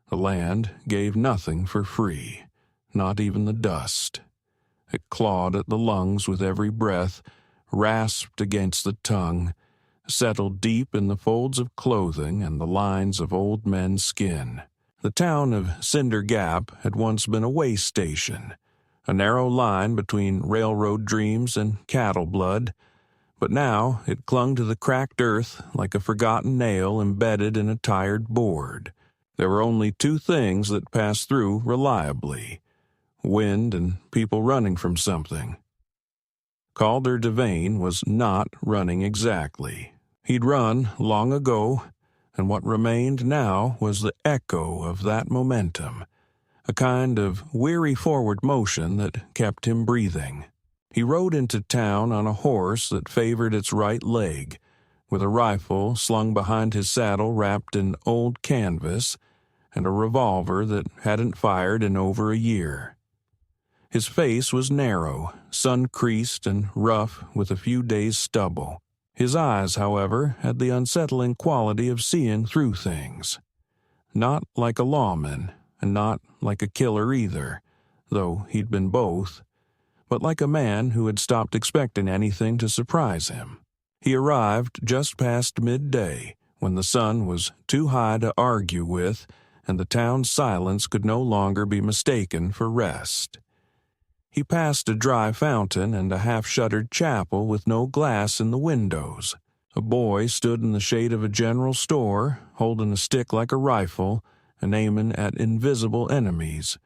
The land gave nothing for free, not even the dust. It clawed at the lungs with every breath, rasped against the tongue, settled deep in the folds of clothing and the lines of old men's skin. The town of Cinder Gap had once been a way station, a narrow line between railroad dreams and cattle blood, but now it clung to the cracked earth like a forgotten nail embedded in a tired board. There were only two things that passed through reliably: wind and people running from something. Calder Devane was not running exactly. He'd run long ago, and what remained now was the echo of that momentum, a kind of weary forward motion that kept him breathing. He rode into town on a horse that favored its right leg, with a rifle slung behind his saddle wrapped in old canvas, and a revolver that hadn't fired in over a year. His face was narrow, sun-creased and rough with a few days' stubble. His eyes, however, had the unsettling quality of seeing through things. Not like a lawman, and not like a killer either, though he'd been both, but like a man who had stopped expecting anything to surprise him. He arrived just past midday, when the sun was too high to argue with, and the town's silence could no longer be mistaken for rest. He passed a dry fountain and a half-shuttered chapel with no glass in the windows. A boy stood in the shade of a general store, holding a stick like a rifle and aiming at invisible enemies.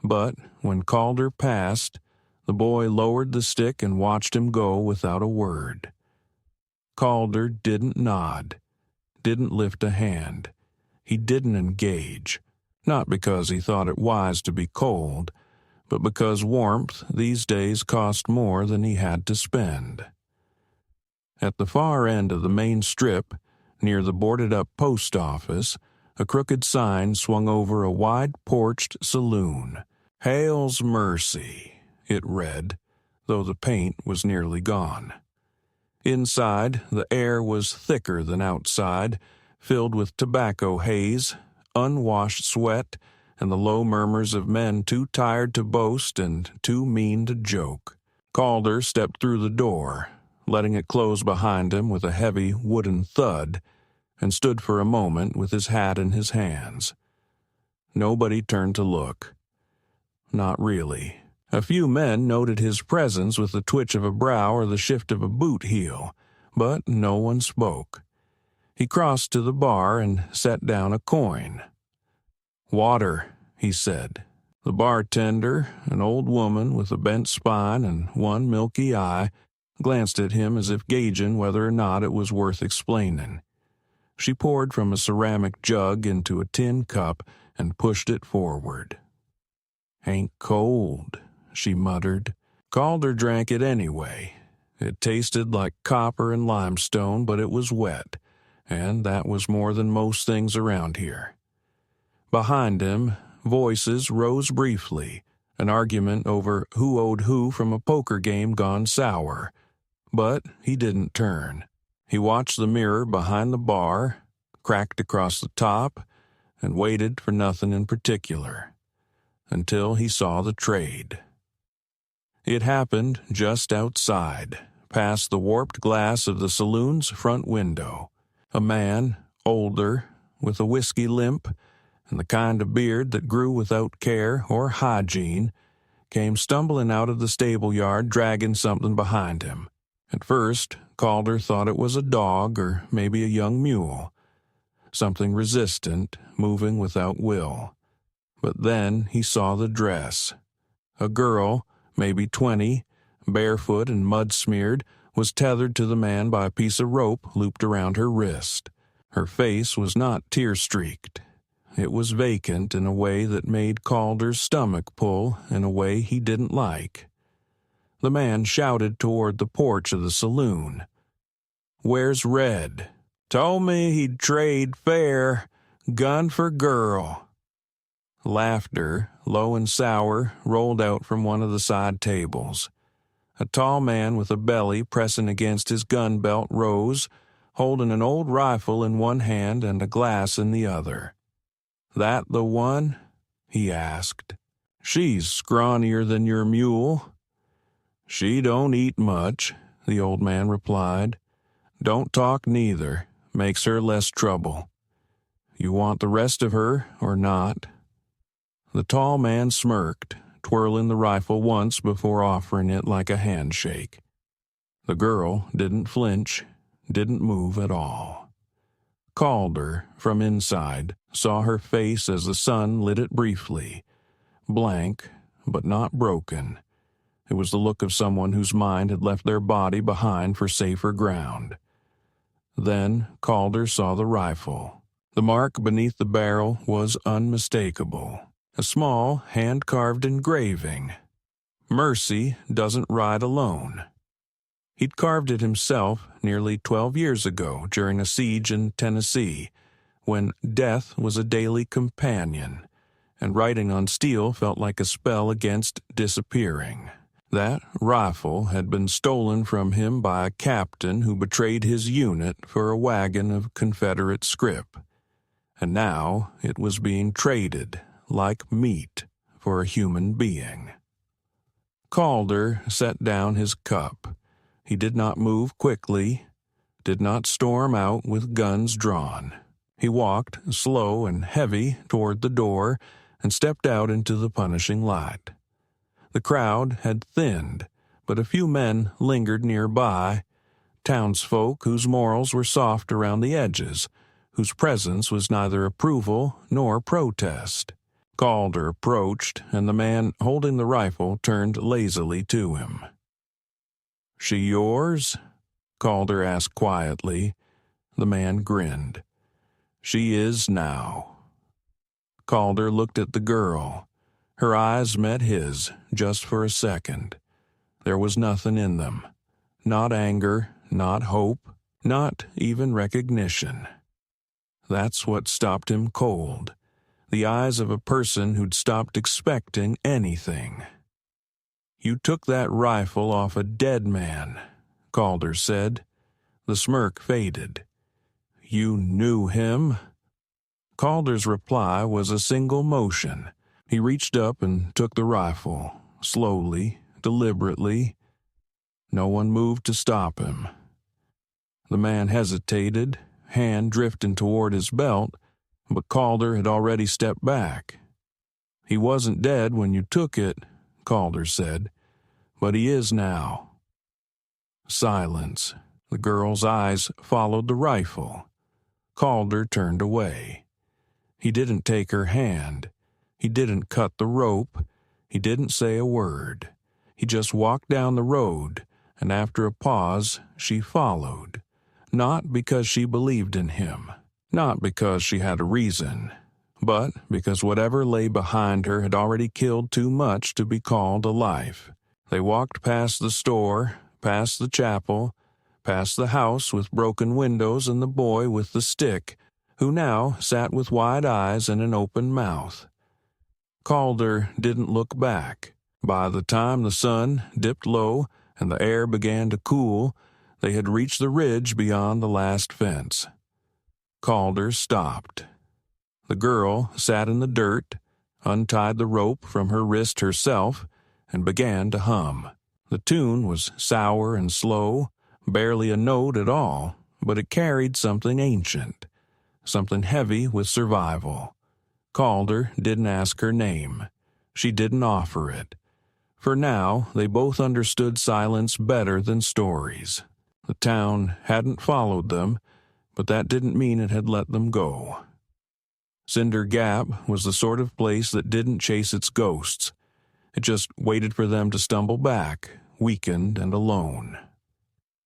But when Calder passed, the boy lowered the stick and watched him go without a word. Calder didn't nod, didn't lift a hand. He didn't engage, not because he thought it wise to be cold, but because warmth these days cost more than he had to spend. At the far end of the main strip, near the boarded-up post office, a crooked sign swung over a wide-porched saloon. "Hale's Mercy," it read, though the paint was nearly gone. Inside, the air was thicker than outside, filled with tobacco haze, unwashed sweat, and the low murmurs of men too tired to boast and too mean to joke. Calder stepped through the door, letting it close behind him with a heavy wooden thud, and stood for a moment with his hat in his hands. Nobody turned to look. Not really. A few men noted his presence with the twitch of a brow or the shift of a boot heel, but no one spoke. He crossed to the bar and set down a coin. "Water," he said. The bartender, an old woman with a bent spine and one milky eye, glanced at him as if gauging whether or not it was worth explaining. She poured from a ceramic jug into a tin cup and pushed it forward. "Ain't cold," she muttered. Calder drank it anyway. It tasted like copper and limestone, but it was wet, and that was more than most things around here. Behind him, voices rose briefly, an argument over who owed who from a poker game gone sour. But he didn't turn. He watched the mirror behind the bar, cracked across the top, and waited for nothing in particular, until he saw the trade. It happened just outside, past the warped glass of the saloon's front window. A man, older, with a whiskey limp, and the kind of beard that grew without care or hygiene, came stumbling out of the stable yard dragging something behind him. At first, Calder thought it was a dog or maybe a young mule, something resistant, moving without will. But then he saw the dress. A girl, maybe 20, barefoot and mud-smeared, was tethered to the man by a piece of rope looped around her wrist. Her face was not tear-streaked. It was vacant in a way that made Calder's stomach pull in a way he didn't like. The man shouted toward the porch of the saloon. "Where's Red? Told me he'd trade fair. Gun for girl." Laughter, low and sour, rolled out from one of the side tables. A tall man with a belly pressing against his gun belt rose, holding an old rifle in one hand and a glass in the other. "That the one?" he asked. "She's scrawnier than your mule." "She don't eat much," the old man replied. "Don't talk neither. Makes her less trouble. You want the rest of her or not?" The tall man smirked, twirling the rifle once before offering it like a handshake. The girl didn't flinch, didn't move at all. Calder, from inside, saw her face as the sun lit it briefly. Blank, but not broken. It was the look of someone whose mind had left their body behind for safer ground. Then Calder saw the rifle. The mark beneath the barrel was unmistakable. A small, hand-carved engraving. "Mercy doesn't ride alone." He'd carved it himself nearly 12 years ago during a siege in Tennessee, when death was a daily companion, and writing on steel felt like a spell against disappearing. That rifle had been stolen from him by a captain who betrayed his unit for a wagon of Confederate scrip, and now it was being traded like meat for a human being. Calder set down his cup. He did not move quickly, did not storm out with guns drawn. He walked, slow and heavy, toward the door and stepped out into the punishing light. The crowd had thinned, but a few men lingered nearby, townsfolk whose morals were soft around the edges, whose presence was neither approval nor protest. Calder approached, and the man holding the rifle turned lazily to him. "She yours?" Calder asked quietly. The man grinned. "She is now." Calder looked at the girl. Her eyes met his, just for a second. There was nothing in them. Not anger, not hope, not even recognition. That's what stopped him cold. The eyes of a person who'd stopped expecting anything. "You took that rifle off a dead man," Calder said. The smirk faded. "You knew him?" Calder's reply was a single motion. He reached up and took the rifle, slowly, deliberately. No one moved to stop him. The man hesitated, hand drifting toward his belt, but Calder had already stepped back. "He wasn't dead when you took it," Calder said, "but he is now." Silence. The girl's eyes followed the rifle. Calder turned away. He didn't take her hand. He didn't cut the rope. He didn't say a word. He just walked down the road, and after a pause, she followed. Not because she believed in him, not because she had a reason, but because whatever lay behind her had already killed too much to be called a life. They walked past the store, past the chapel, past the house with broken windows and the boy with the stick, who now sat with wide eyes and an open mouth. Calder didn't look back. By the time the sun dipped low and the air began to cool, they had reached the ridge beyond the last fence. Calder stopped. The girl sat in the dirt, untied the rope from her wrist herself, and began to hum. The tune was sour and slow, barely a note at all, but it carried something ancient, something heavy with survival. Calder didn't ask her name. She didn't offer it. For now, they both understood silence better than stories. The town hadn't followed them, but that didn't mean it had let them go. Cinder Gap was the sort of place that didn't chase its ghosts. It just waited for them to stumble back, weakened and alone.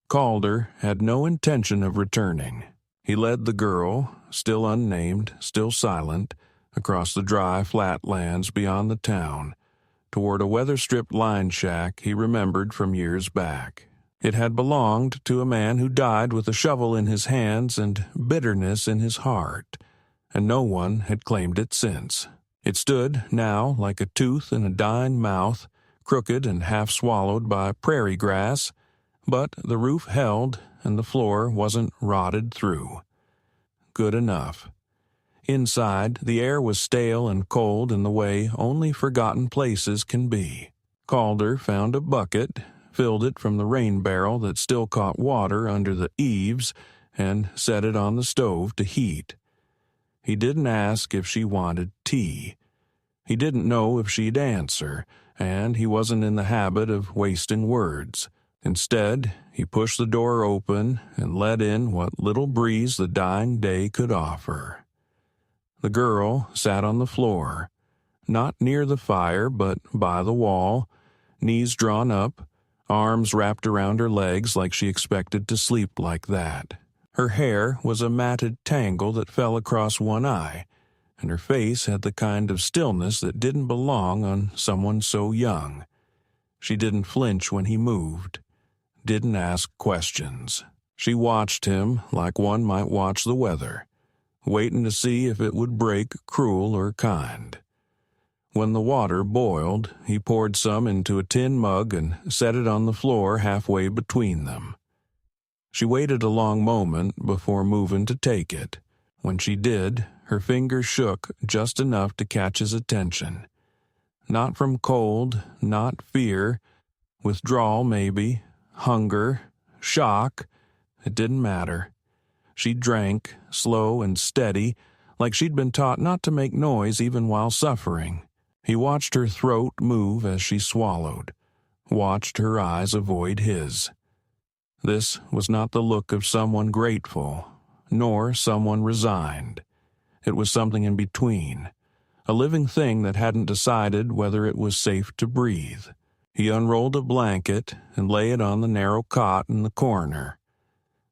Calder had no intention of returning. He led the girl, still unnamed, still silent, across the dry flatlands beyond the town, toward a weather-stripped line shack he remembered from years back. It had belonged to a man who died with a shovel in his hands and bitterness in his heart, and no one had claimed it since. It stood now like a tooth in a dying mouth, crooked and half-swallowed by prairie grass, but the roof held and the floor wasn't rotted through. Good enough. Inside, the air was stale and cold in the way only forgotten places can be. Calder found a bucket, filled it from the rain barrel that still caught water under the eaves, and set it on the stove to heat. He didn't ask if she wanted tea. He didn't know if she'd answer, and he wasn't in the habit of wasting words. Instead, he pushed the door open and let in what little breeze the dying day could offer. The girl sat on the floor, not near the fire but by the wall, knees drawn up, arms wrapped around her legs like she expected to sleep like that. Her hair was a matted tangle that fell across one eye, and her face had the kind of stillness that didn't belong on someone so young. She didn't flinch when he moved, didn't ask questions. She watched him like one might watch the weather, waiting to see if it would break cruel or kind. When the water boiled, he poured some into a tin mug and set it on the floor halfway between them. She waited a long moment before moving to take it. When she did, her fingers shook just enough to catch his attention. Not from cold, not fear, withdrawal maybe, hunger, shock, it didn't matter. She drank, slow and steady, like she'd been taught not to make noise even while suffering. He watched her throat move as she swallowed, watched her eyes avoid his. This was not the look of someone grateful, nor someone resigned. It was something in between, a living thing that hadn't decided whether it was safe to breathe. He unrolled a blanket and lay it on the narrow cot in the corner.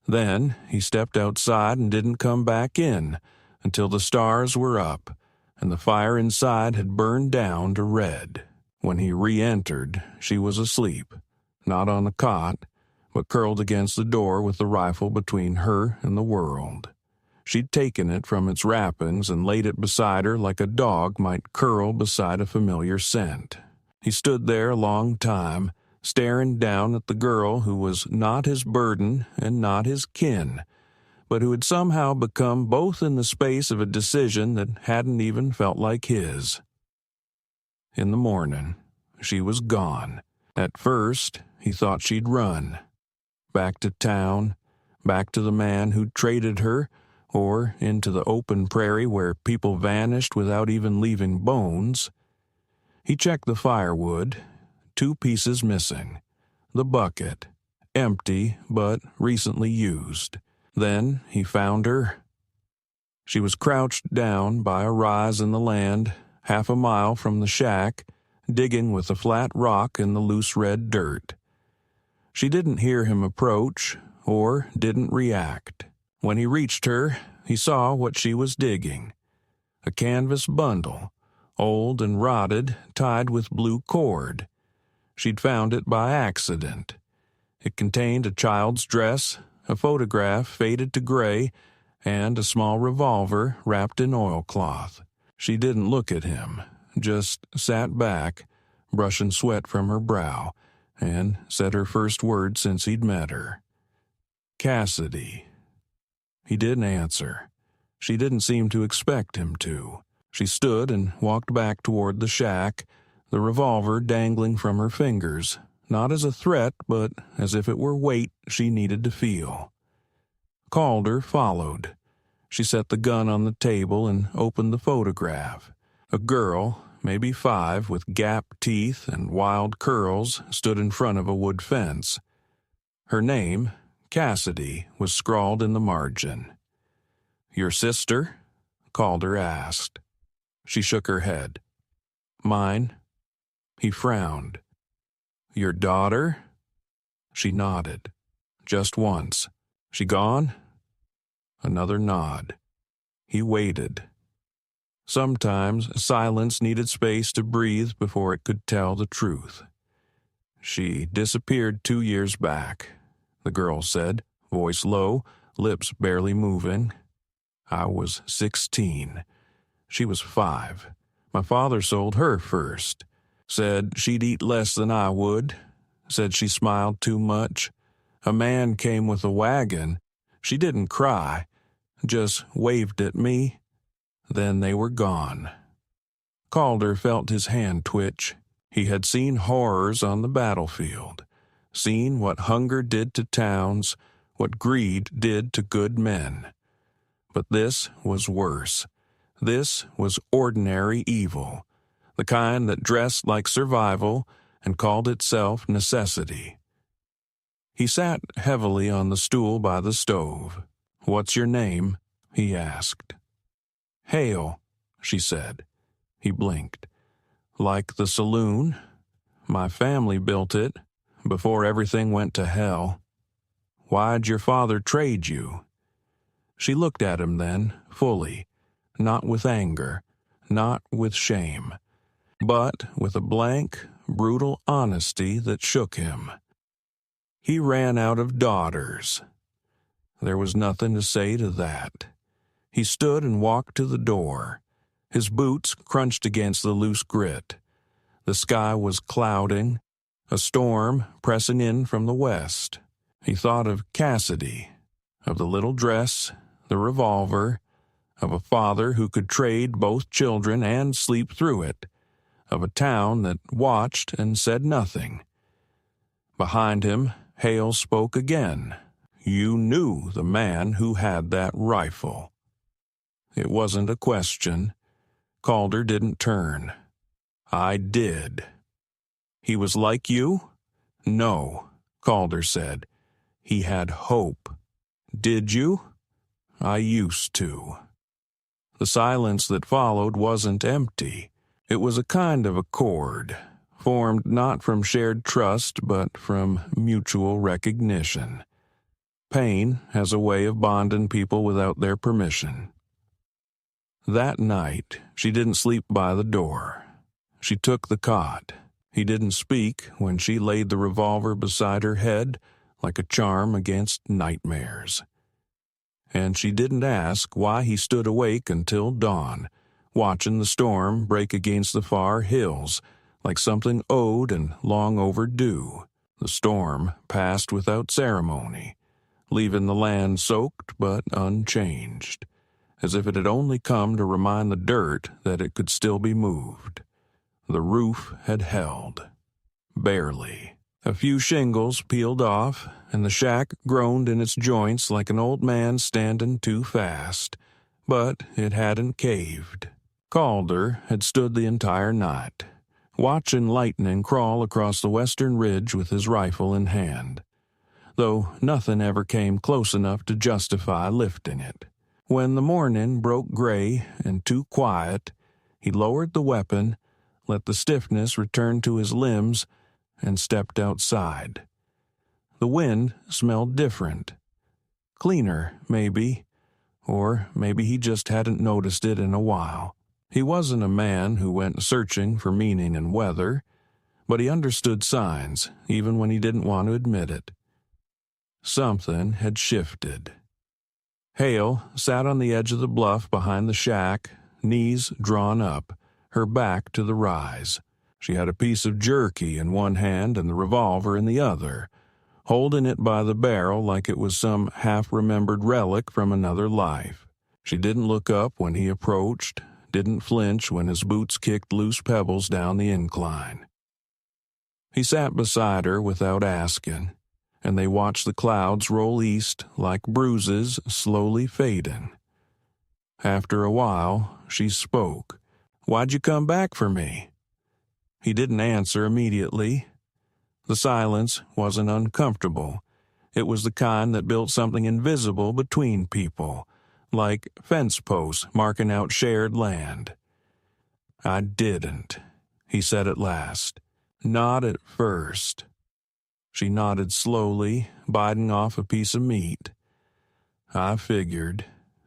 Then he stepped outside and didn't come back in until the stars were up and the fire inside had burned down to red. When he re-entered, she was asleep, not on the cot, but curled against the door with the rifle between her and the world. She'd taken it from its wrappings and laid it beside her like a dog might curl beside a familiar scent. He stood there a long time, staring down at the girl who was not his burden and not his kin, but who had somehow become both in the space of a decision that hadn't even felt like his. In the morning, she was gone. At first, he thought she'd run. Back to town, back to the man who'd traded her, or into the open prairie where people vanished without even leaving bones. He checked the firewood, 2 pieces missing. The bucket, empty but recently used. Then he found her. She was crouched down by a rise in the land, half a mile from the shack, digging with a flat rock in the loose red dirt. She didn't hear him approach, or didn't react. When he reached her, he saw what she was digging. A canvas bundle, old and rotted, tied with blue cord. She'd found it by accident. It contained a child's dress, a photograph faded to gray, and a small revolver wrapped in oilcloth. She didn't look at him, just sat back, brushing sweat from her brow, and said her first word since he'd met her. Cassidy. He didn't answer. She didn't seem to expect him to. She stood and walked back toward the shack, the revolver dangling from her fingers, not as a threat, but as if it were weight she needed to feel. Calder followed. She set the gun on the table and opened the photograph. A girl, maybe 5, with gap teeth and wild curls, stood in front of a wood fence. Her name, Cassidy, was scrawled in the margin. "Your sister?" Calder asked. She shook her head. "Mine?" He frowned. "Your daughter?" She nodded. Just once. "She gone?" Another nod. He waited. Sometimes silence needed space to breathe before it could tell the truth. "She disappeared 2 years back," the girl said, voice low, lips barely moving. "I was 16. She was 5. My father sold her first. Said she'd eat less than I would. Said she smiled too much. A man came with a wagon. She didn't cry, just waved at me. Then they were gone. Calder felt his hand twitch. He had seen horrors on the battlefield, seen what hunger did to towns, what greed did to good men. But this was worse. This was ordinary evil, the kind that dressed like survival and called itself necessity. He sat heavily on the stool by the stove. "What's your name?" he asked. "Hale," she said. He blinked. "Like the saloon? My family built it, before everything went to hell. Why'd your father trade you?" She looked at him then, fully, not with anger, not with shame, but with a blank, brutal honesty that shook him. He ran out of daughters. There was nothing to say to that. He stood and walked to the door. His boots crunched against the loose grit. The sky was clouding, a storm pressing in from the west. He thought of Cassidy, of the little dress, the revolver, of a father who could trade both children and sleep through it, of a town that watched and said nothing. Behind him, Hale spoke again. "You knew the man who had that rifle." It wasn't a question. Calder didn't turn. "I did." "He was like you?" "No," Calder said. "He had hope." "Did you?" "I used to." The silence that followed wasn't empty. It was a kind of accord, formed not from shared trust but from mutual recognition. Pain has a way of bonding people without their permission. That night, she didn't sleep by the door. She took the cot. He didn't speak when she laid the revolver beside her head like a charm against nightmares. And she didn't ask why he stood awake until dawn, watching the storm break against the far hills like something owed and long overdue. The storm passed without ceremony, leaving the land soaked but unchanged, as if it had only come to remind the dirt that it could still be moved. The roof had held. Barely. A few shingles peeled off, and the shack groaned in its joints like an old man standing too fast, but it hadn't caved. Calder had stood the entire night, watching lightning crawl across the western ridge with his rifle in hand, though nothing ever came close enough to justify lifting it. When the morning broke gray and too quiet, he lowered the weapon, let the stiffness return to his limbs, and stepped outside. The wind smelled different. Cleaner, maybe, or maybe he just hadn't noticed it in a while. He wasn't a man who went searching for meaning in weather, but he understood signs, even when he didn't want to admit it. Something had shifted. Hale sat on the edge of the bluff behind the shack, knees drawn up, her back to the rise. She had a piece of jerky in one hand and the revolver in the other, holding it by the barrel like it was some half-remembered relic from another life. She didn't look up when he approached, didn't flinch when his boots kicked loose pebbles down the incline. He sat beside her without asking, and they watched the clouds roll east like bruises slowly fading. After a while, she spoke. "Why'd you come back for me?" He didn't answer immediately. The silence wasn't uncomfortable. It was the kind that built something invisible between people, like fence posts marking out shared land. "I didn't," he said at last. "Not at first." She nodded slowly, biting off a piece of meat. "I figured.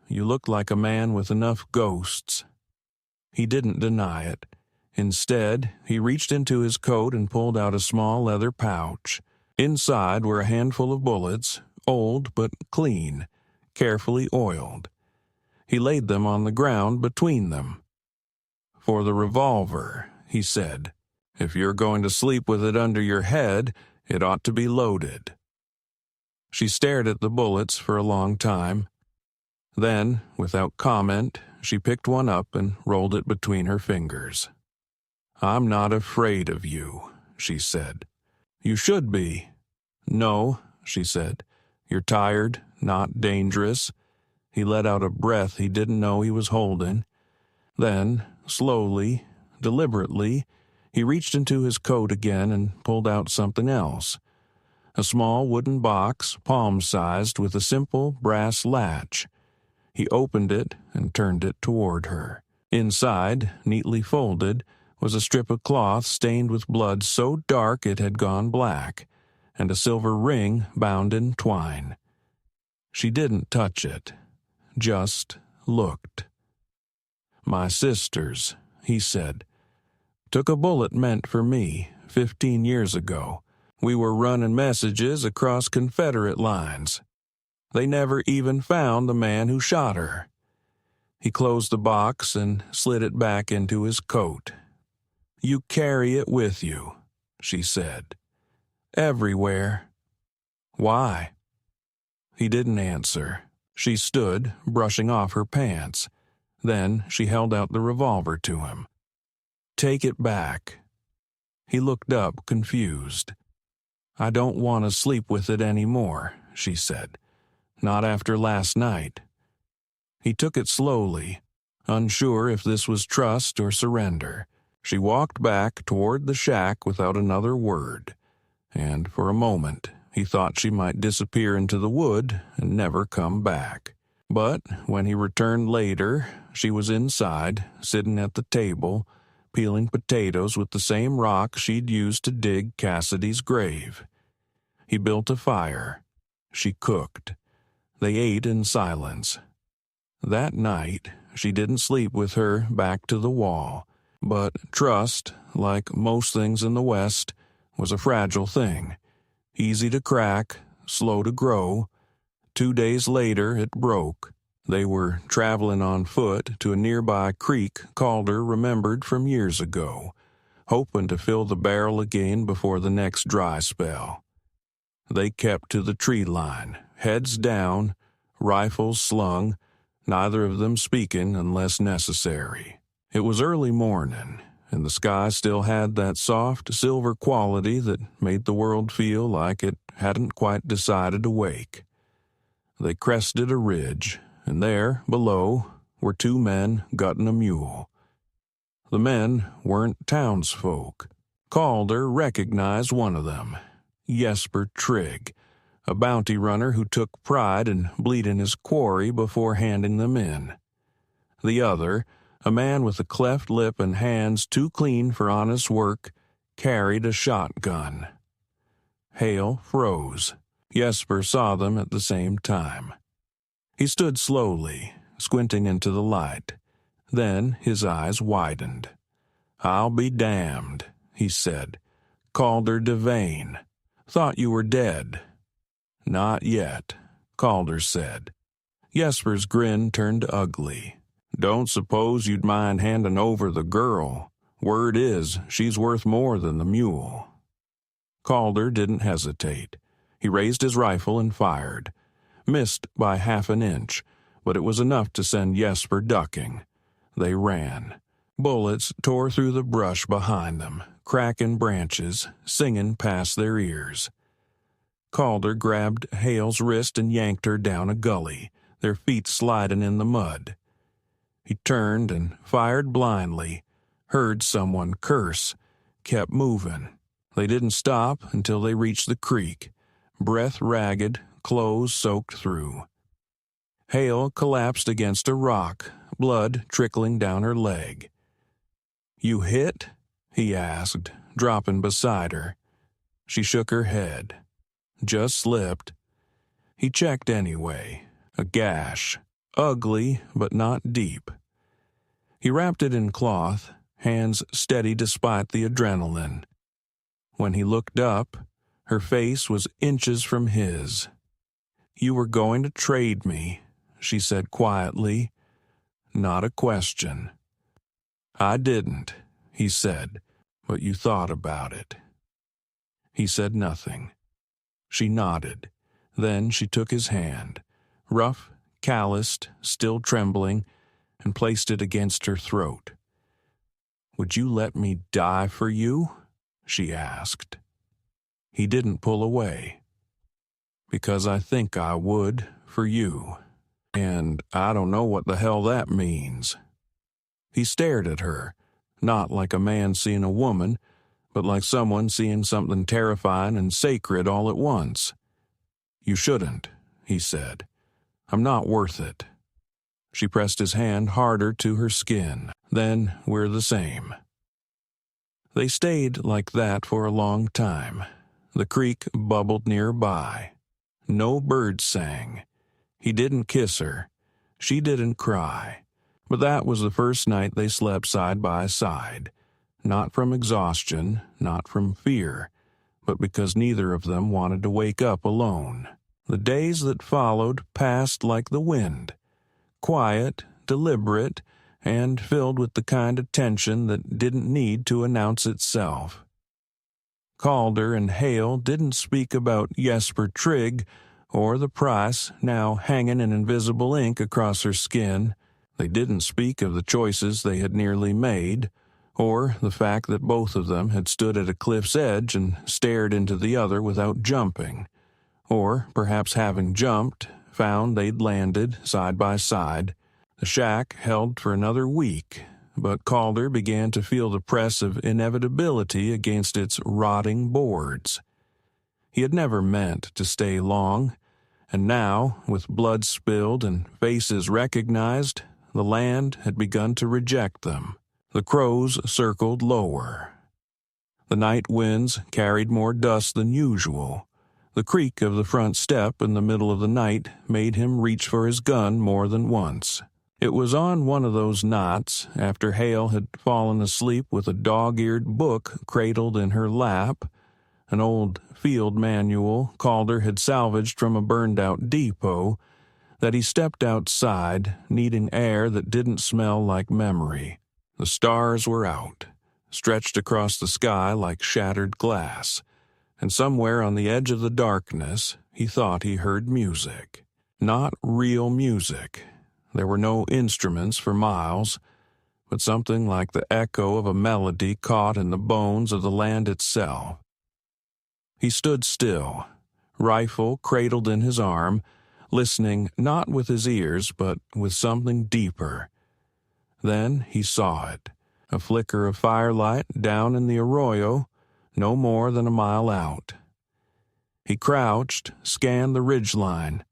You looked like a man with enough ghosts." He didn't deny it. Instead, he reached into his coat and pulled out a small leather pouch. Inside were a handful of bullets, old but clean, carefully oiled. He laid them on the ground between them. "For the revolver," he said. "If you're going to sleep with it under your head, it ought to be loaded." She stared at the bullets for a long time. Then, without comment, She picked one up and rolled it between her fingers. "I'm not afraid of you," she said. "You should be." "No," she said. "You're tired, not dangerous." He let out a breath he didn't know he was holding. Then, slowly, deliberately, he reached into his coat again and pulled out something else. A small wooden box, palm-sized, with a simple brass latch. He opened it and turned it toward her. Inside, neatly folded, was a strip of cloth stained with blood so dark it had gone black, and a silver ring bound in twine. She didn't touch it, just looked. "My sister's," he said. "Took a bullet meant for me 15 years ago. We were running messages across Confederate lines. They never even found the man who shot her." He closed the box and slid it back into his coat. "You carry it with you," she said. "Everywhere." "Why?" He didn't answer. She stood, brushing off her pants. Then she held out the revolver to him. "Take it back." He looked up, confused. "I don't want to sleep with it anymore," she said. "Not after last night." He took it slowly, unsure if this was trust or surrender. She walked back toward the shack without another word, and for a moment he thought she might disappear into the wood and never come back. But when he returned later, she was inside, sitting at the table, peeling potatoes with the same rock she'd used to dig Cassidy's grave. He built a fire. She cooked. They ate in silence. That night, she didn't sleep with her back to the wall, but trust, like most things in the West, was a fragile thing. Easy to crack, slow to grow. 2 days later, it broke. They were traveling on foot to a nearby creek Calder remembered from years ago, hoping to fill the barrel again before the next dry spell. They kept to the tree line, heads down, rifles slung, neither of them speaking unless necessary. It was early morning, and the sky still had that soft silver quality that made the world feel like it hadn't quite decided to wake. They crested a ridge, and there, below, were 2 men gutting a mule. The men weren't townsfolk. Calder recognized one of them, Jesper Trigg, a bounty runner who took pride in bleeding his quarry before handing them in. The other, a man with a cleft lip and hands too clean for honest work, carried a shotgun. Hale froze. Jesper saw them at the same time. He stood slowly, squinting into the light. Then his eyes widened. "I'll be damned," he said. "Calder Devane. Thought you were dead." "Not yet," Calder said. Jesper's grin turned ugly. "Don't suppose you'd mind handing over the girl. Word is, she's worth more than the mule." Calder didn't hesitate. He raised his rifle and fired. Missed by half an inch, but it was enough to send Jesper ducking. They ran. Bullets tore through the brush behind them, cracking branches, singing past their ears. Calder grabbed Hale's wrist and yanked her down a gully, their feet sliding in the mud. He turned and fired blindly, heard someone curse, kept moving. They didn't stop until they reached the creek, breath ragged, clothes soaked through. Hale collapsed against a rock, blood trickling down her leg. "You hit?" he asked, dropping beside her. She shook her head. "Just slipped." He checked anyway. A gash. Ugly, but not deep. He wrapped it in cloth, hands steady despite the adrenaline. When he looked up, her face was inches from his. "You were going to trade me," she said quietly. Not a question. "I didn't," he said, "but you thought about it." He said nothing. She nodded. Then she took his hand, rough, calloused, still trembling, and placed it against her throat. "Would you let me die for you?" she asked. He didn't pull away. "Because I think I would for you. And I don't know what the hell that means." He stared at her, not like a man seeing a woman, but like someone seeing something terrifying and sacred all at once. "You shouldn't," he said. "I'm not worth it." She pressed his hand harder to her skin. "Then we're the same." They stayed like that for a long time. The creek bubbled nearby. No birds sang. He didn't kiss her. She didn't cry. But that was the first night they slept side by side. Not from exhaustion, not from fear, but because neither of them wanted to wake up alone. The days that followed passed like the wind. Quiet, deliberate, and filled with the kind of tension that didn't need to announce itself. Calder and Hale didn't speak about Jesper Trigg or the price now hanging in invisible ink across her skin. They didn't speak of the choices they had nearly made, or the fact that both of them had stood at a cliff's edge and stared into the other without jumping, or perhaps having jumped, found they'd landed side by side. The shack held for another week, but Calder began to feel the press of inevitability against its rotting boards. He had never meant to stay long, and now, with blood spilled and faces recognized, the land had begun to reject them. The crows circled lower. The night winds carried more dust than usual. The creak of the front step in the middle of the night made him reach for his gun more than once. It was on one of those nights, after Hale had fallen asleep with a dog-eared book cradled in her lap, an old field manual Calder had salvaged from a burned-out depot, that he stepped outside, needing air that didn't smell like memory. The stars were out, stretched across the sky like shattered glass, and somewhere on the edge of the darkness he thought he heard music. Not real music. There were no instruments for miles, but something like the echo of a melody caught in the bones of the land itself. He stood still, rifle cradled in his arm, listening not with his ears but with something deeper. Then he saw it, a flicker of firelight down in the arroyo, no more than a mile out. He crouched, scanned the ridgeline.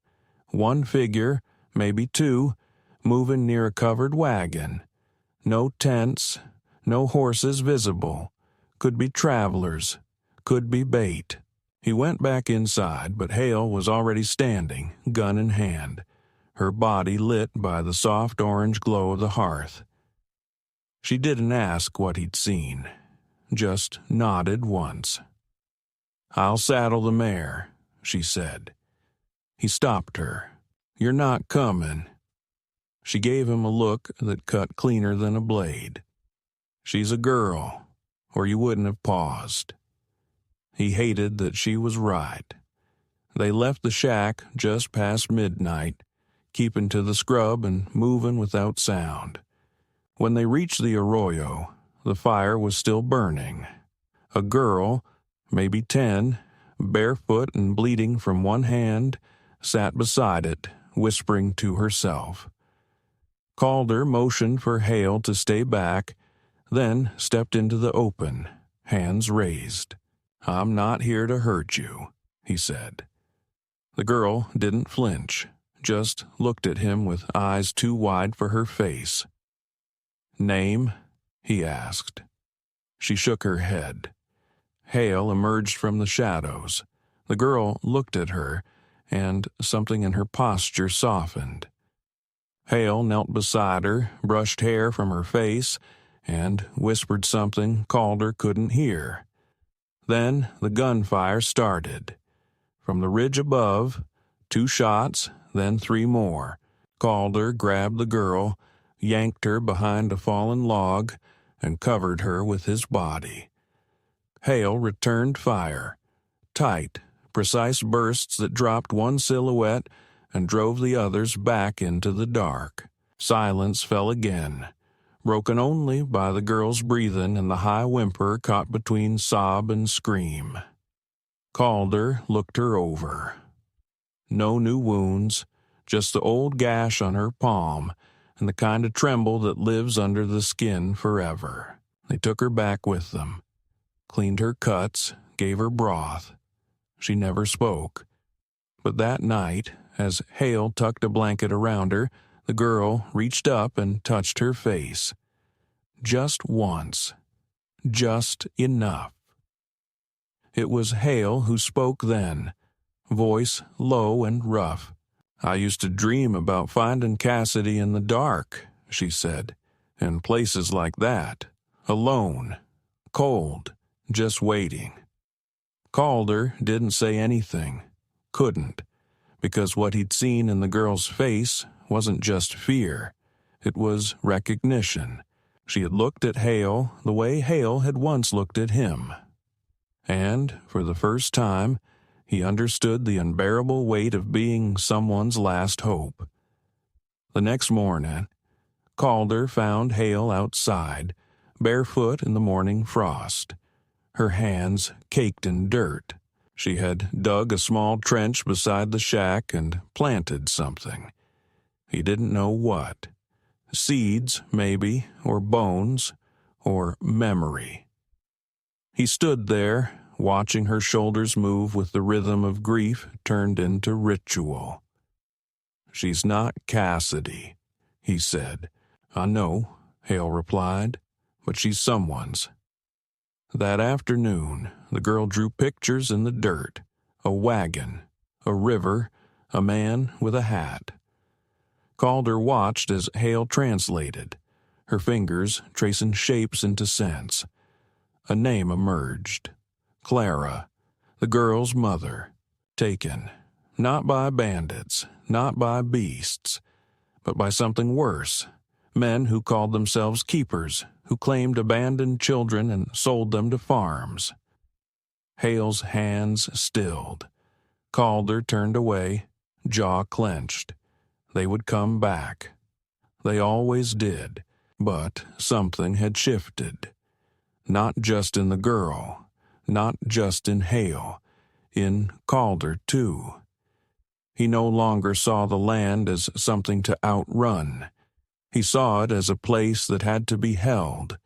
One figure, maybe two, moving near a covered wagon. No tents, no horses visible. Could be travelers, could be bait. He went back inside, but Hale was already standing, gun in hand, her body lit by the soft orange glow of the hearth. She didn't ask what he'd seen, just nodded once. "I'll saddle the mare," she said. He stopped her. "You're not coming." She gave him a look that cut cleaner than a blade. "She's a girl, or you wouldn't have paused." He hated that she was right. They left the shack just past midnight, keeping to the scrub and moving without sound. When they reached the arroyo, the fire was still burning. A girl, maybe 10, barefoot and bleeding from one hand, sat beside it, whispering to herself. Calder motioned for Hale to stay back, then stepped into the open, hands raised. "I'm not here to hurt you," he said. The girl didn't flinch, just looked at him with eyes too wide for her face. "Name?" he asked. She shook her head. Hale emerged from the shadows. The girl looked at her, and something in her posture softened. Hale knelt beside her, brushed hair from her face, and whispered something Calder couldn't hear. Then the gunfire started. From the ridge above, 2 shots, then 3 more. Calder grabbed the girl, yanked her behind a fallen log, and covered her with his body. Hale returned fire. Tight, precise bursts that dropped one silhouette and drove the others back into the dark. Silence fell again, broken only by the girl's breathing and the high whimper caught between sob and scream. Calder looked her over. No new wounds, just the old gash on her palm and the kind of tremble that lives under the skin forever. They took her back with them, cleaned her cuts, gave her broth. She never spoke. But that night, as Hale tucked a blanket around her, the girl reached up and touched her face. Just once. Just enough. It was Hale who spoke then, voice low and rough. "I used to dream about finding Cassidy in the dark," she said, "in places like that, alone, cold, just waiting." Calder didn't say anything, couldn't, because what he'd seen in the girl's face wasn't just fear, it was recognition. She had looked at Hale the way Hale had once looked at him. And, for the first time, he understood the unbearable weight of being someone's last hope. The next morning, Calder found Hale outside, barefoot in the morning frost, her hands caked in dirt. She had dug a small trench beside the shack and planted something. He didn't know what. Seeds, maybe, or bones, or memory. He stood there, watching her shoulders move with the rhythm of grief turned into ritual. "She's not Cassidy," he said. "I know," Hale replied, "but she's someone's." That afternoon, the girl drew pictures in the dirt, a wagon, a river, a man with a hat. Calder watched as Hale translated, her fingers tracing shapes into sense. A name emerged. Clara, the girl's mother, taken, not by bandits, not by beasts, but by something worse, men who called themselves keepers, who claimed abandoned children and sold them to farms. Hale's hands stilled. Calder turned away, jaw clenched. They would come back. They always did, but something had shifted. Not just in the girl, not just in Hale, in Calder too. He no longer saw the land as something to outrun. He saw it as a place that had to be held,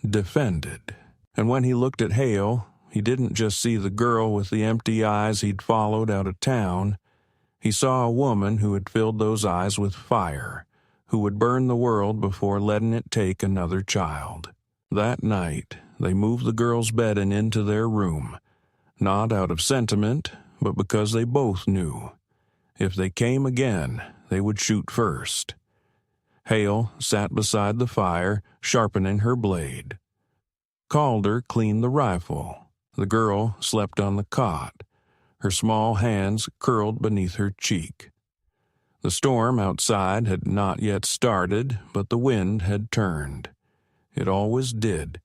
defended. And when he looked at Hale, he didn't just see the girl with the empty eyes he'd followed out of town. He saw a woman who had filled those eyes with fire, who would burn the world before letting it take another child. That night, they moved the girl's bedding into their room, not out of sentiment, but because they both knew. If they came again, they would shoot first. Hale sat beside the fire, sharpening her blade. Calder cleaned the rifle. The girl slept on the cot, her small hands curled beneath her cheek. The storm outside had not yet started, but the wind had turned. It always did,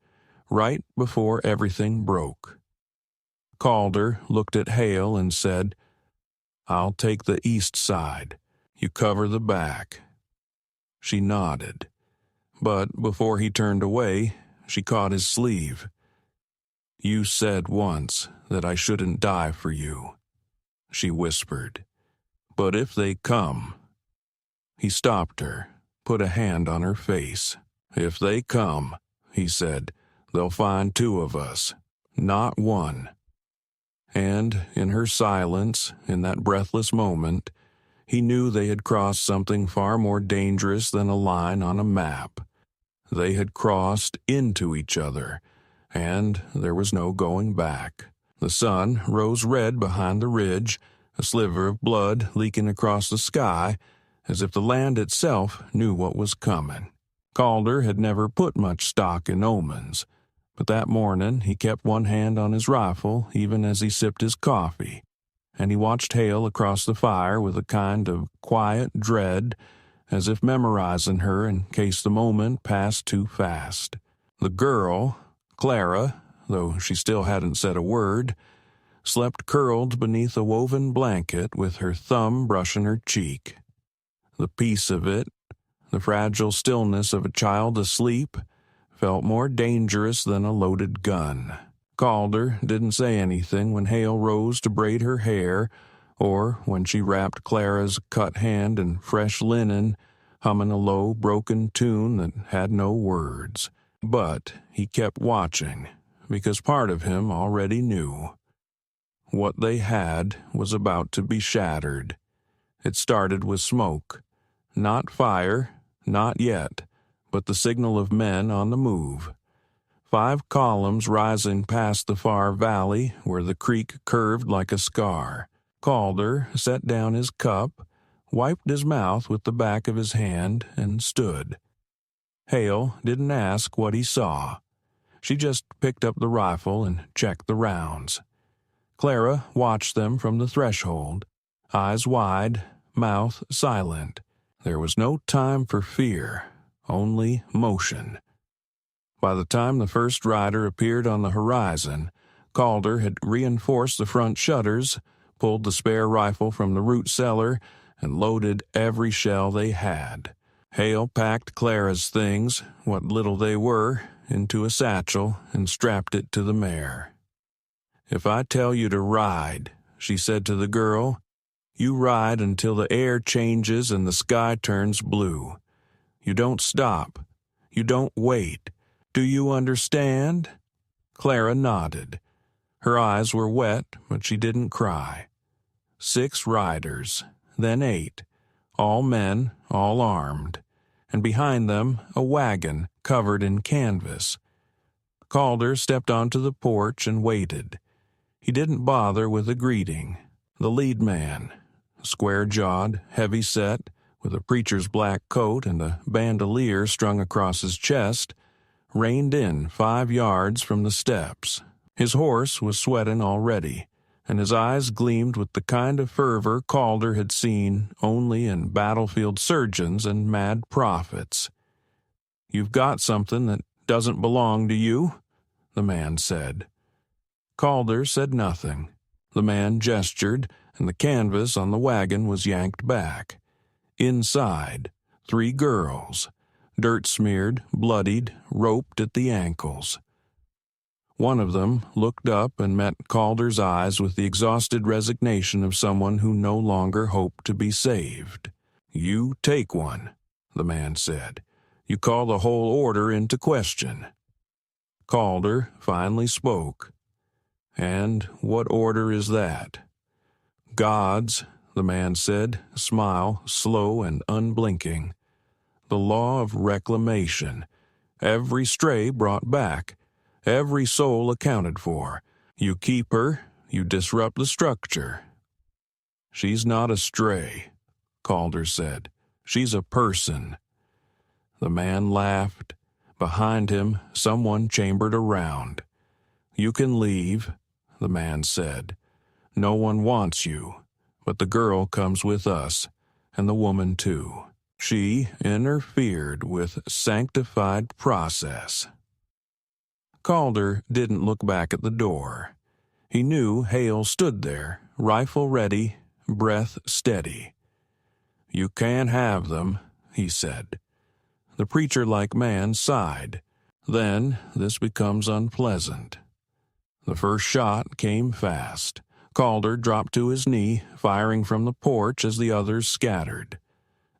right before everything broke. Calder looked at Hale and said, "I'll take the east side. You cover the back." She nodded, but before he turned away, she caught his sleeve. "You said once that I shouldn't die for you," she whispered. "But if they come—" He stopped her, put a hand on her face. "If they come," he said, "they'll find two of us, not one." And in her silence, in that breathless moment, he knew they had crossed something far more dangerous than a line on a map. They had crossed into each other, and there was no going back. The sun rose red behind the ridge, a sliver of blood leaking across the sky, as if the land itself knew what was coming. Calder had never put much stock in omens, but that morning he kept one hand on his rifle even as he sipped his coffee, and he watched Hale across the fire with a kind of quiet dread, as if memorizing her in case the moment passed too fast. The girl, Clara, though she still hadn't said a word, slept curled beneath a woven blanket with her thumb brushing her cheek. The peace of it, the fragile stillness of a child asleep, felt more dangerous than a loaded gun. Calder didn't say anything when Hale rose to braid her hair, or when she wrapped Clara's cut hand in fresh linen, humming a low, broken tune that had no words. But he kept watching, because part of him already knew. What they had was about to be shattered. It started with smoke. Not fire, not yet, but the signal of men on the move. 5 columns rising past the far valley where the creek curved like a scar. Calder set down his cup, wiped his mouth with the back of his hand, and stood. Hale didn't ask what he saw. She just picked up the rifle and checked the rounds. Clara watched them from the threshold, eyes wide, mouth silent. There was no time for fear, only motion. By the time the first rider appeared on the horizon, Calder had reinforced the front shutters, pulled the spare rifle from the root cellar, and loaded every shell they had. Hale packed Clara's things, what little they were, into a satchel and strapped it to the mare. "If I tell you to ride," she said to the girl, "you ride until the air changes and the sky turns blue. You don't stop. You don't wait. Do you understand?" Clara nodded. Her eyes were wet, but she didn't cry. 6 riders, then 8, all men, all armed, and behind them a wagon covered in canvas. Calder stepped onto the porch and waited. He didn't bother with a greeting. The lead man, square-jawed, heavy-set, with a preacher's black coat and a bandolier strung across his chest, reined in 5 yards from the steps. His horse was sweating already, and his eyes gleamed with the kind of fervor Calder had seen only in battlefield surgeons and mad prophets. "You've got something that doesn't belong to you," the man said. Calder said nothing. The man gestured, and the canvas on the wagon was yanked back. Inside, 3 girls, dirt-smeared, bloodied, roped at the ankles. One of them looked up and met Calder's eyes with the exhausted resignation of someone who no longer hoped to be saved. "You take one," the man said. "You call the whole order into question." Calder finally spoke. "And what order is that?" "God's," the man said, a smile slow and unblinking. "The law of reclamation. Every stray brought back. Every soul accounted for. You keep her, you disrupt the structure." "She's not a stray," Calder said. "She's a person." The man laughed. Behind him, someone chambered around. "You can leave," the man said. "No one wants you, but the girl comes with us, and the woman too. She interfered with sanctified process." Calder didn't look back at the door. He knew Hale stood there, rifle ready, breath steady. "You can't have them," he said. The preacher-like man sighed. "Then this becomes unpleasant." The first shot came fast. Calder dropped to his knee, firing from the porch as the others scattered.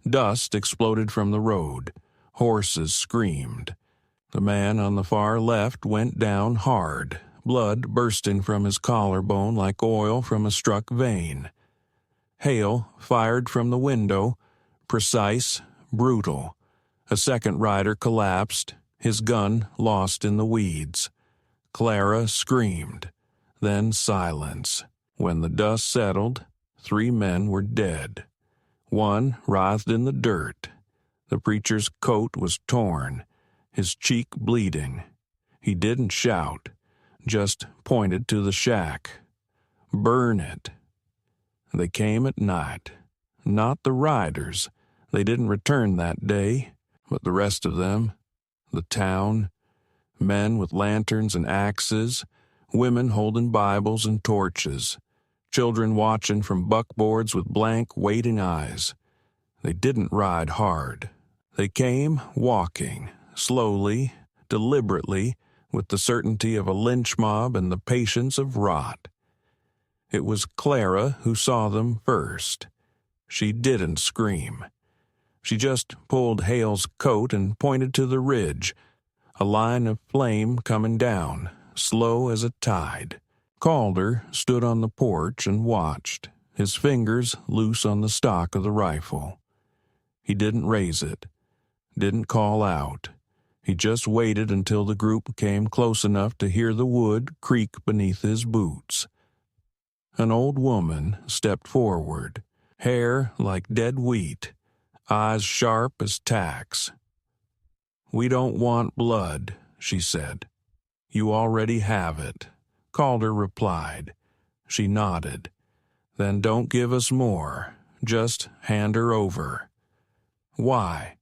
Dust exploded from the road. Horses screamed. The man on the far left went down hard, blood bursting from his collarbone like oil from a struck vein. Hale fired from the window, precise, brutal. A second rider collapsed, his gun lost in the weeds. Clara screamed. Then silence. When the dust settled, 3 men were dead. One writhed in the dirt. The preacher's coat was torn, his cheek bleeding. He didn't shout, just pointed to the shack. "Burn it." They came at night. Not the riders. They didn't return that day, but the rest of them. The town. Men with lanterns and axes, women holding Bibles and torches, children watching from buckboards with blank, waiting eyes. They didn't ride hard. They came walking, slowly, deliberately, with the certainty of a lynch mob and the patience of rot. It was Clara who saw them first. She didn't scream. She just pulled Hale's coat and pointed to the ridge, a line of flame coming down, slow as a tide. Calder stood on the porch and watched, his fingers loose on the stock of the rifle. He didn't raise it, didn't call out. He just waited until the group came close enough to hear the wood creak beneath his boots. An old woman stepped forward, hair like dead wheat, eyes sharp as tacks. "We don't want blood," she said. "You already have it," Calder replied. She nodded. "Then don't give us more. Just hand her over." "Why?"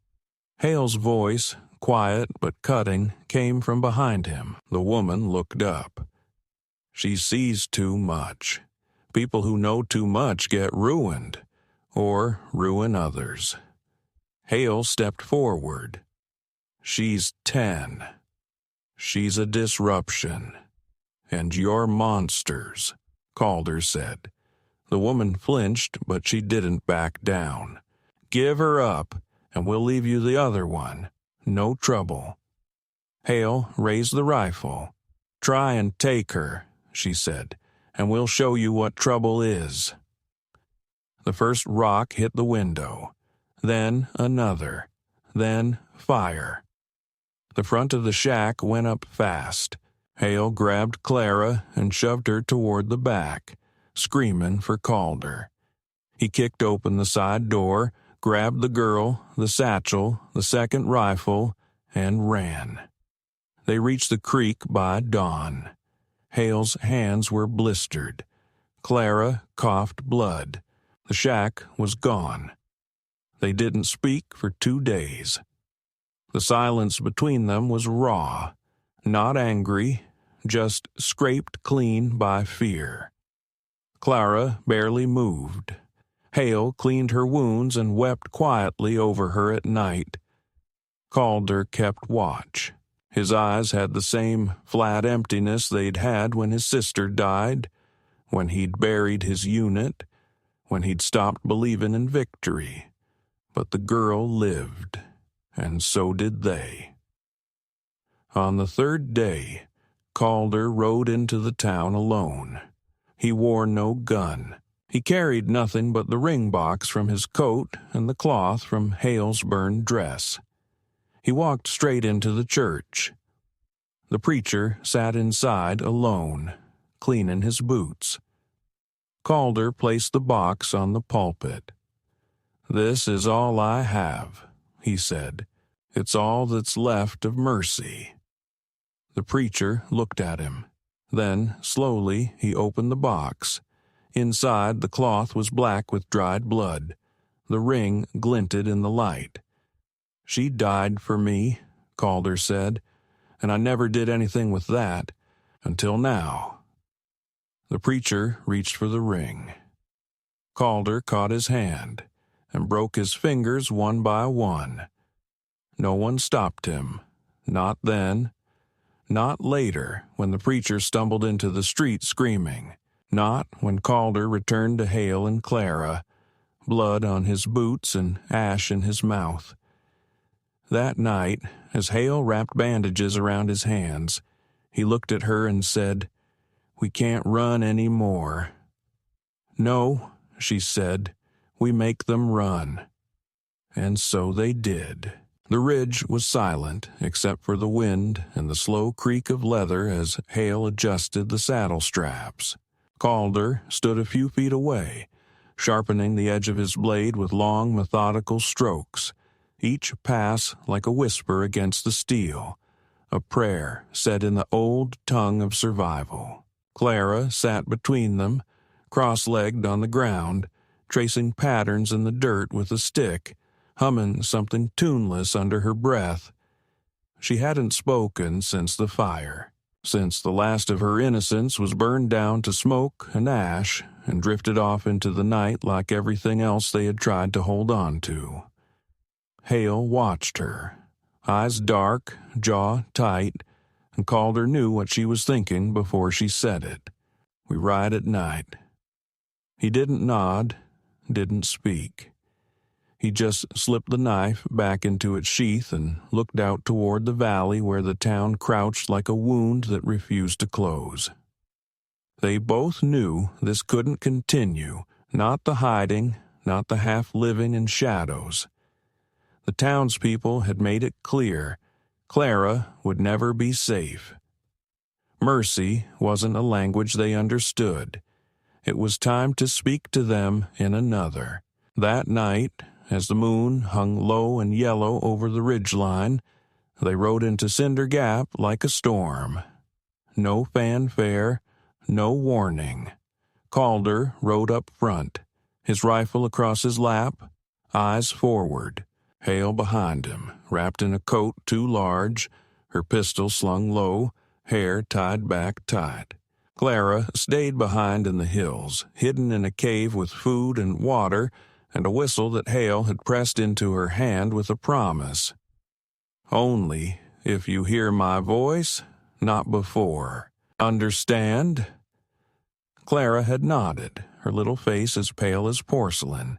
Hale's voice, quiet but cutting, came from behind him. The woman looked up. "She sees too much. People who know too much get ruined, or ruin others." Hale stepped forward. "She's 10. She's a disruption. And you're monsters," Calder said. The woman flinched, but she didn't back down. "Give her up, and we'll leave you the other one. No trouble." Hale raised the rifle. "Try and take her," she said, "and we'll show you what trouble is." The first rock hit the window, then another, then fire. The front of the shack went up fast. Hale grabbed Clara and shoved her toward the back, screaming for Calder. He kicked open the side door, grabbed the girl, the satchel, the second rifle, and ran. They reached the creek by dawn. Hale's hands were blistered. Clara coughed blood. The shack was gone. They didn't speak for 2 days. The silence between them was raw, not angry, just scraped clean by fear. Clara barely moved. Hale cleaned her wounds and wept quietly over her at night. Calder kept watch. His eyes had the same flat emptiness they'd had when his sister died, when he'd buried his unit, when he'd stopped believing in victory. But the girl lived, and so did they. On the third day, Calder rode into the town alone. He wore no gun. He carried nothing but the ring box from his coat and the cloth from Hale's burned dress. He walked straight into the church. The preacher sat inside alone, cleaning his boots. Calder placed the box on the pulpit. "This is all I have," he said. "It's all that's left of mercy." The preacher looked at him. Then, slowly, he opened the box. Inside, the cloth was black with dried blood. The ring glinted in the light. "She died for me," Calder said, "and I never did anything with that, until now." The preacher reached for the ring. Calder caught his hand and broke his fingers one by one. No one stopped him, not then, not later when the preacher stumbled into the street screaming, not when Calder returned to Hale and Clara, blood on his boots and ash in his mouth. That night, as Hale wrapped bandages around his hands, he looked at her and said, "We can't run any more." "No," she said, "we make them run." And so they did. The ridge was silent except for the wind and the slow creak of leather as Hale adjusted the saddle straps. Calder stood a few feet away, sharpening the edge of his blade with long, methodical strokes, each pass like a whisper against the steel, a prayer said in the old tongue of survival. Clara sat between them, cross-legged on the ground, tracing patterns in the dirt with a stick, humming something tuneless under her breath. She hadn't spoken since the fire, since the last of her innocence was burned down to smoke and ash and drifted off into the night like everything else they had tried to hold on to. Hale watched her, eyes dark, jaw tight, and Calder knew what she was thinking before she said it. "We ride at night." He didn't nod, didn't speak. He just slipped the knife back into its sheath and looked out toward the valley where the town crouched like a wound that refused to close. They both knew this couldn't continue, not the hiding, not the half-living in shadows. The townspeople had made it clear Clara would never be safe. Mercy wasn't a language they understood. It was time to speak to them in another. That night, as the moon hung low and yellow over the ridgeline, they rode into Cinder Gap like a storm. No fanfare, no warning. Calder rode up front, his rifle across his lap, eyes forward. Hale behind him, wrapped in a coat too large, her pistol slung low, hair tied back tight. Clara stayed behind in the hills, hidden in a cave with food and water and a whistle that Hale had pressed into her hand with a promise. "Only if you hear my voice, not before. Understand?" Clara had nodded, her little face as pale as porcelain,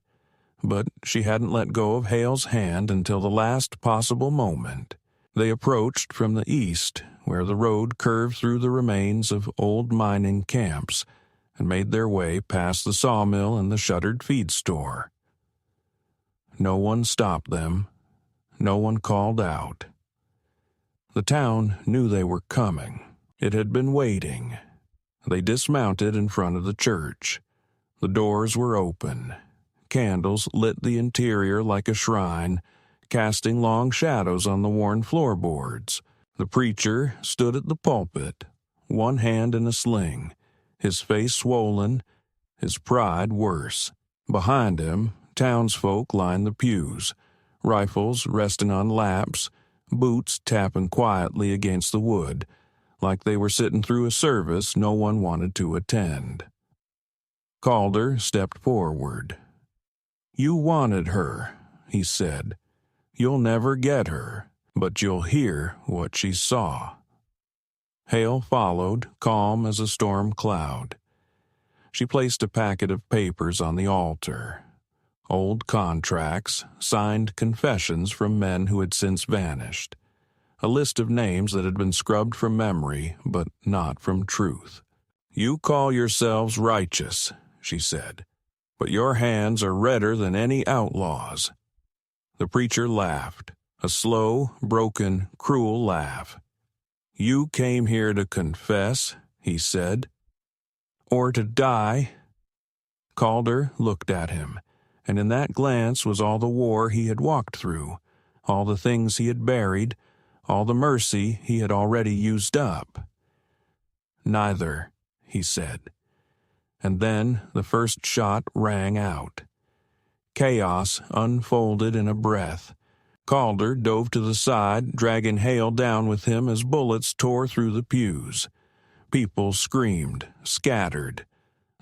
but she hadn't let go of Hale's hand until the last possible moment. They approached from the east, where the road curved through the remains of old mining camps, and made their way past the sawmill and the shuttered feed store. No one stopped them. No one called out. The town knew they were coming. It had been waiting. They dismounted in front of the church. The doors were open. Candles lit the interior like a shrine, casting long shadows on the worn floorboards. The preacher stood at the pulpit, one hand in a sling, his face swollen, his pride worse. Behind him, townsfolk lined the pews, rifles resting on laps, boots tapping quietly against the wood, like they were sitting through a service no one wanted to attend. Calder stepped forward. "You wanted her," he said. "You'll never get her, but you'll hear what she saw." Hale followed, calm as a storm cloud. She placed a packet of papers on the altar. Old contracts, signed confessions from men who had since vanished. A list of names that had been scrubbed from memory, but not from truth. "You call yourselves righteous," she said, "but your hands are redder than any outlaw's." The preacher laughed, a slow, broken, cruel laugh. "You came here to confess," he said, "or to die?" Calder looked at him, and in that glance was all the war he had walked through, all the things he had buried, all the mercy he had already used up. "Neither," he said. And then the first shot rang out. Chaos unfolded in a breath. Calder dove to the side, dragging Hale down with him as bullets tore through the pews. People screamed, scattered.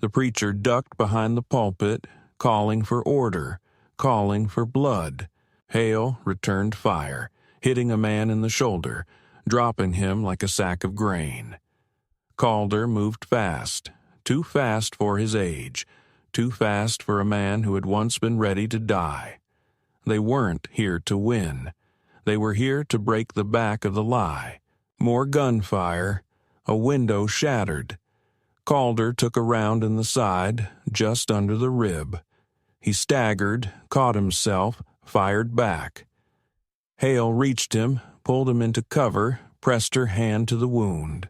The preacher ducked behind the pulpit, calling for order, calling for blood. Hale returned fire, hitting a man in the shoulder, dropping him like a sack of grain. Calder moved fast, too fast for his age, too fast for a man who had once been ready to die. They weren't here to win. They were here to break the back of the lie. More gunfire, a window shattered. Calder took a round in the side, just under the rib. He staggered, caught himself, fired back. Hale reached him, pulled him into cover, pressed her hand to the wound.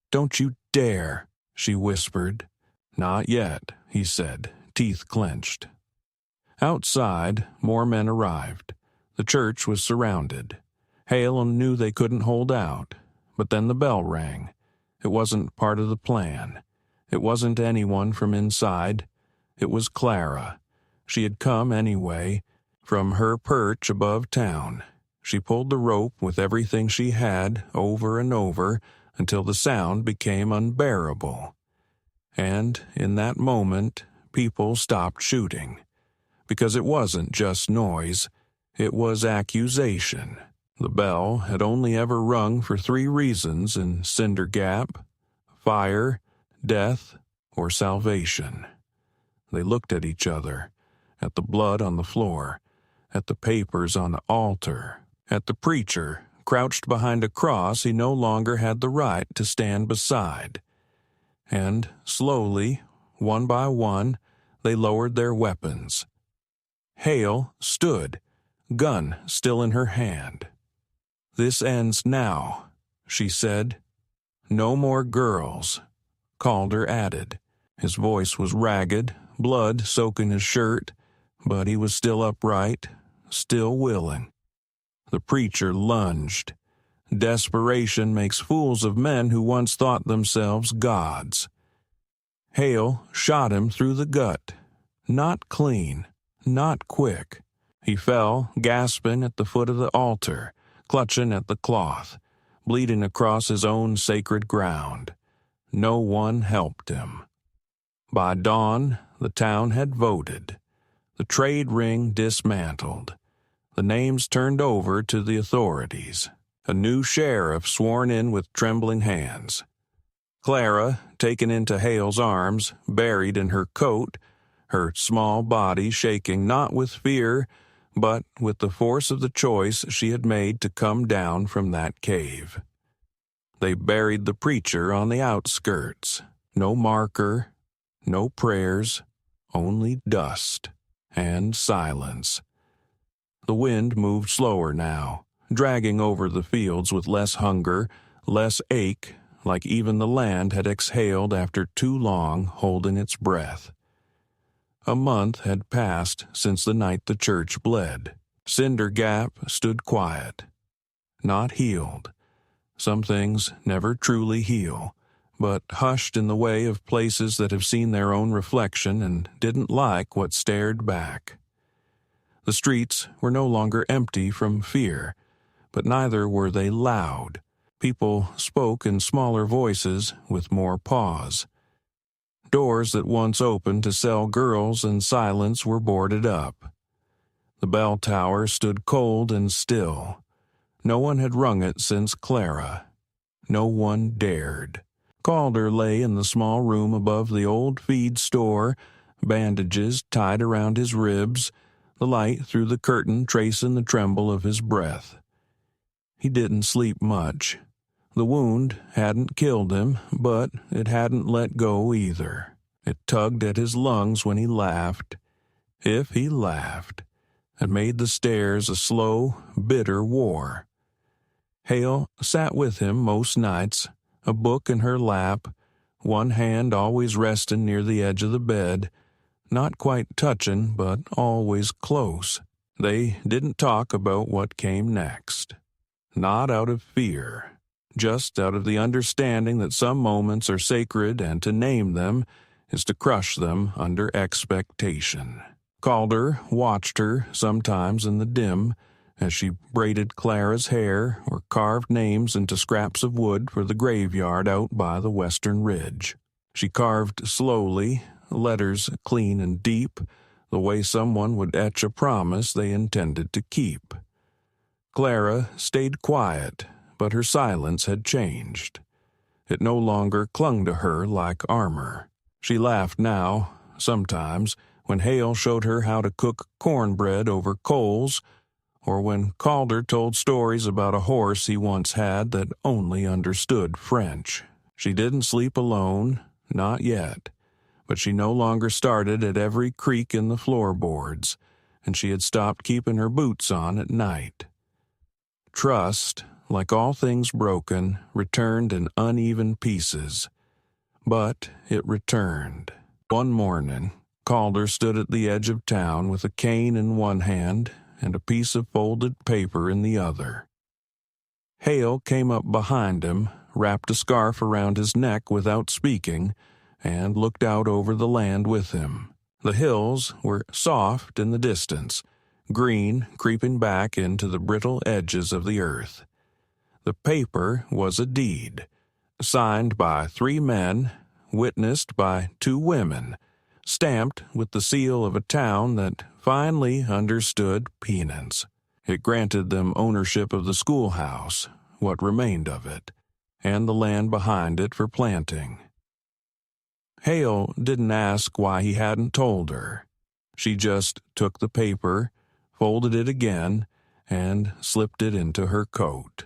"Don't you dare," she whispered. "Not yet," he said, teeth clenched. Outside, more men arrived. The church was surrounded. Hale knew they couldn't hold out, but then the bell rang. It wasn't part of the plan. It wasn't anyone from inside. It was Clara. She had come anyway, from her perch above town. She pulled the rope with everything she had over and over until the sound became unbearable. And in that moment, people stopped shooting. Because it wasn't just noise. It was accusation. The bell had only ever rung for 3 reasons in Cinder Gap: fire, death, or salvation. They looked at each other, at the blood on the floor, at the papers on the altar, at the preacher crouched behind a cross he no longer had the right to stand beside. And slowly, one by one, they lowered their weapons. Hale stood, gun still in her hand. "This ends now," she said. "No more girls," Calder added. His voice was ragged, blood soaking his shirt, but he was still upright, still willing. The preacher lunged. Desperation makes fools of men who once thought themselves gods. Hale shot him through the gut. Not clean, not quick. He fell, gasping at the foot of the altar, clutching at the cloth, bleeding across his own sacred ground. No one helped him. By dawn, the town had voted. The trade ring dismantled. The names turned over to the authorities. A new sheriff sworn in with trembling hands. Clara, taken into Hale's arms, buried in her coat, her small body shaking not with fear, but with the force of the choice she had made to come down from that cave. They buried the preacher on the outskirts. No marker, no prayers, only dust and silence. The wind moved slower now, dragging over the fields with less hunger, less ache, like even the land had exhaled after too long holding its breath. A month had passed since the night the church bled. Cinder Gap stood quiet, not healed. Some things never truly heal, but hushed in the way of places that have seen their own reflection and didn't like what stared back. The streets were no longer empty from fear, but neither were they loud. People spoke in smaller voices with more pause. Doors that once opened to sell girls and silence were boarded up. The bell tower stood cold and still. No one had rung it since Clara. No one dared. Calder lay in the small room above the old feed store, bandages tied around his ribs, the light through the curtain tracing the tremble of his breath. He didn't sleep much. The wound hadn't killed him, but it hadn't let go either. It tugged at his lungs when he laughed, if he laughed, and made the stairs a slow, bitter war. Hale sat with him most nights, a book in her lap, one hand always resting near the edge of the bed, not quite touching, but always close. They didn't talk about what came next. Not out of fear, just out of the understanding that some moments are sacred and to name them is to crush them under expectation. Calder watched her sometimes in the dim as she braided Clara's hair or carved names into scraps of wood for the graveyard out by the western ridge. She carved slowly, letters clean and deep, the way someone would etch a promise they intended to keep. Clara stayed quiet, but her silence had changed. It no longer clung to her like armor. She laughed now, sometimes, when Hale showed her how to cook cornbread over coals, or when Calder told stories about a horse he once had that only understood French. She didn't sleep alone, not yet, but she no longer started at every creak in the floorboards, and she had stopped keeping her boots on at night. Trust, like all things broken, returned in uneven pieces. But it returned. One morning, Calder stood at the edge of town with a cane in one hand and a piece of folded paper in the other. Hale came up behind him, wrapped a scarf around his neck without speaking, and looked out over the land with him. The hills were soft in the distance, green creeping back into the brittle edges of the earth. The paper was a deed, signed by 3 men, witnessed by 2 women, stamped with the seal of a town that finally understood penance. It granted them ownership of the schoolhouse, what remained of it, and the land behind it for planting. Hale didn't ask why he hadn't told her. She just took the paper, folded it again, and slipped it into her coat.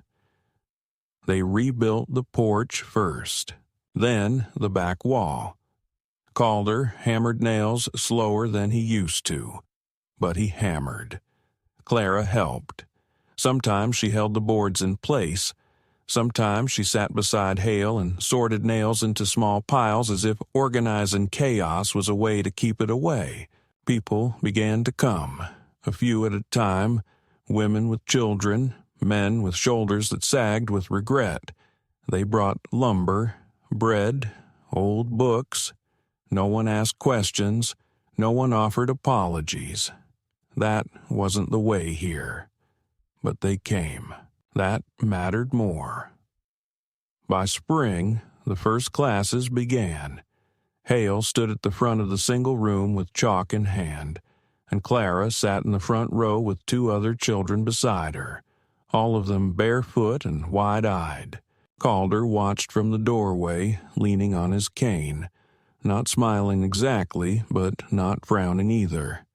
They rebuilt the porch first, then the back wall. Calder hammered nails slower than he used to, but he hammered. Clara helped. Sometimes she held the boards in place. Sometimes she sat beside Hale and sorted nails into small piles as if organizing chaos was a way to keep it away. People began to come, a few at a time, women with children, men with shoulders that sagged with regret. They brought lumber, bread, old books. No one asked questions. No one offered apologies. That wasn't the way here. But they came. That mattered more. By spring, the first classes began. Hale stood at the front of the single room with chalk in hand, and Clara sat in the front row with 2 other children beside her, all of them barefoot and wide-eyed. Calder watched from the doorway, leaning on his cane, not smiling exactly, but not frowning either.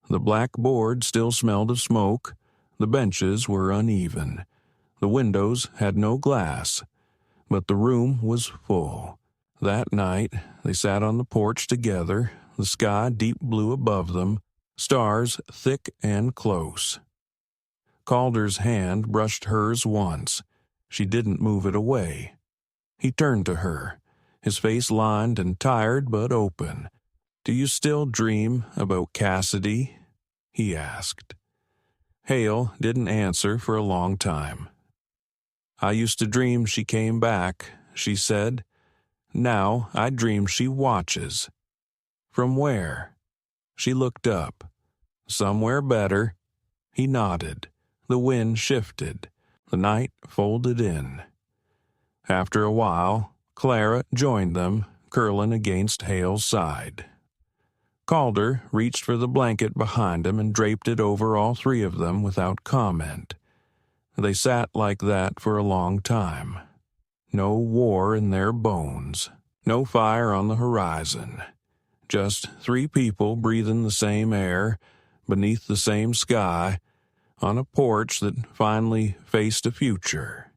The black board still smelled of smoke. The benches were uneven. The windows had no glass. But the room was full. That night, they sat on the porch together, the sky deep blue above them, stars thick and close. Calder's hand brushed hers once. She didn't move it away. He turned to her, his face lined and tired but open. "Do you still dream about Cassidy?" he asked. Hale didn't answer for a long time. "I used to dream she came back," she said. "Now I dream she watches." "From where?" She looked up. "Somewhere better." He nodded. The wind shifted. The night folded in. After a while, Clara joined them, curling against Hale's side. Calder reached for the blanket behind him and draped it over all 3 of them without comment. They sat like that for a long time. No war in their bones. No fire on the horizon. Just 3 people breathing the same air, beneath the same sky, on a porch that finally faced a future.